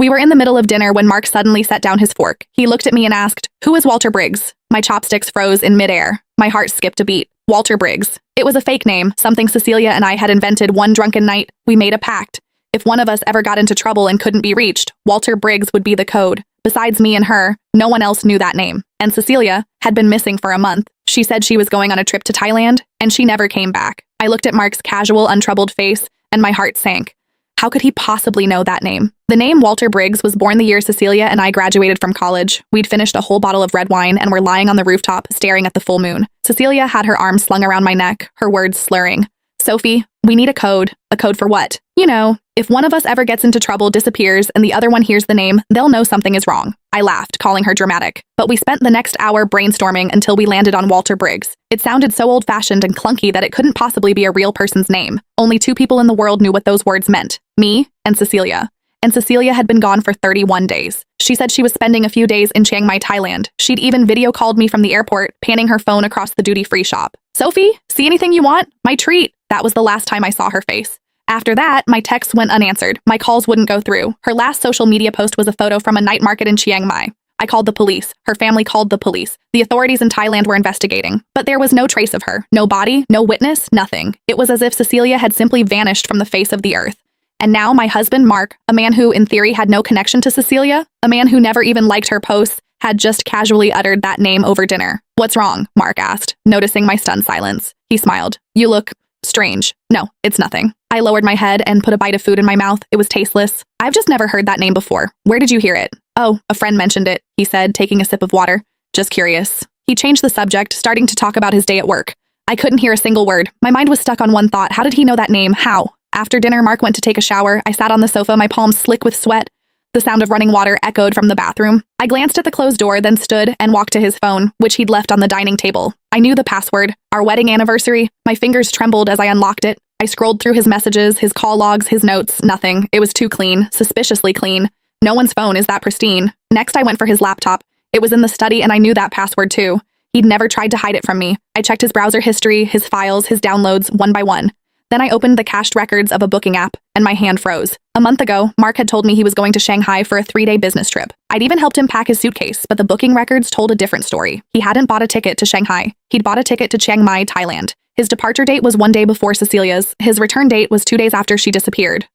We were in the middle of dinner when Mark suddenly set down his fork. He looked at me and asked, "Who is Walter Briggs?" My chopsticks froze in midair. My heart skipped a beat. Walter Briggs. It was a fake name, something Cecilia and I had invented one drunken night. We made a pact. If one of us ever got into trouble and couldn't be reached, Walter Briggs would be the code. Besides me and her, no one else knew that name. And Cecilia had been missing for a month. She said she was going on a trip to Thailand, and she never came back. I looked at Mark's casual, untroubled face, and my heart sank. How could he possibly know that name? The name Walter Briggs was born the year Cecilia and I graduated from college. We'd finished a whole bottle of red wine and were lying on the rooftop, staring at the full moon. Cecilia had her arms slung around my neck, her words slurring. "Sophie, we need a code." "A code for what?" "You know, if one of us ever gets into trouble, disappears, and the other one hears the name, they'll know something is wrong." I laughed, calling her dramatic. But we spent the next hour brainstorming until we landed on Walter Briggs. It sounded so old-fashioned and clunky that it couldn't possibly be a real person's name. Only two people in the world knew what those words meant. Me and Cecilia. And Cecilia had been gone for 31 days. She said she was spending a few days in Chiang Mai, Thailand. She'd even video called me from the airport, panning her phone across the duty-free shop. "Sophie, see anything you want? My treat." That was the last time I saw her face. After that, my texts went unanswered. My calls wouldn't go through. Her last social media post was a photo from a night market in Chiang Mai. I called the police. Her family called the police. The authorities in Thailand were investigating. But there was no trace of her. No body, no witness, nothing. It was as if Cecilia had simply vanished from the face of the earth. And now my husband, Mark, a man who, in theory, had no connection to Cecilia, a man who never even liked her posts, had just casually uttered that name over dinner. "What's wrong?" Mark asked, noticing my stunned silence. He smiled. "You look strange." "No, it's nothing." I lowered my head and put a bite of food in my mouth. It was tasteless. "I've just never heard that name before. Where did you hear it?" "Oh, a friend mentioned it," he said, taking a sip of water. "Just curious." He changed the subject, starting to talk about his day at work. I couldn't hear a single word. My mind was stuck on one thought. How did he know that name? How? After dinner, Mark went to take a shower. I sat on the sofa, my palms slick with sweat. The sound of running water echoed from the bathroom. I glanced at the closed door, then stood and walked to his phone, which he'd left on the dining table. I knew the password. Our wedding anniversary. My fingers trembled as I unlocked it. I scrolled through his messages, his call logs, his notes. Nothing. It was too clean. Suspiciously clean. No one's phone is that pristine. Next, I went for his laptop. It was in the study, and I knew that password too. He'd never tried to hide it from me. I checked his browser history, his files, his downloads, one by one. Then I opened the cached records of a booking app, and my hand froze. A month ago, Mark had told me he was going to Shanghai for a 3-day business trip. I'd even helped him pack his suitcase, but the booking records told a different story. He hadn't bought a ticket to Shanghai. He'd bought a ticket to Chiang Mai, Thailand. His departure date was 1 day before Cecilia's. His return date was 2 days after she disappeared.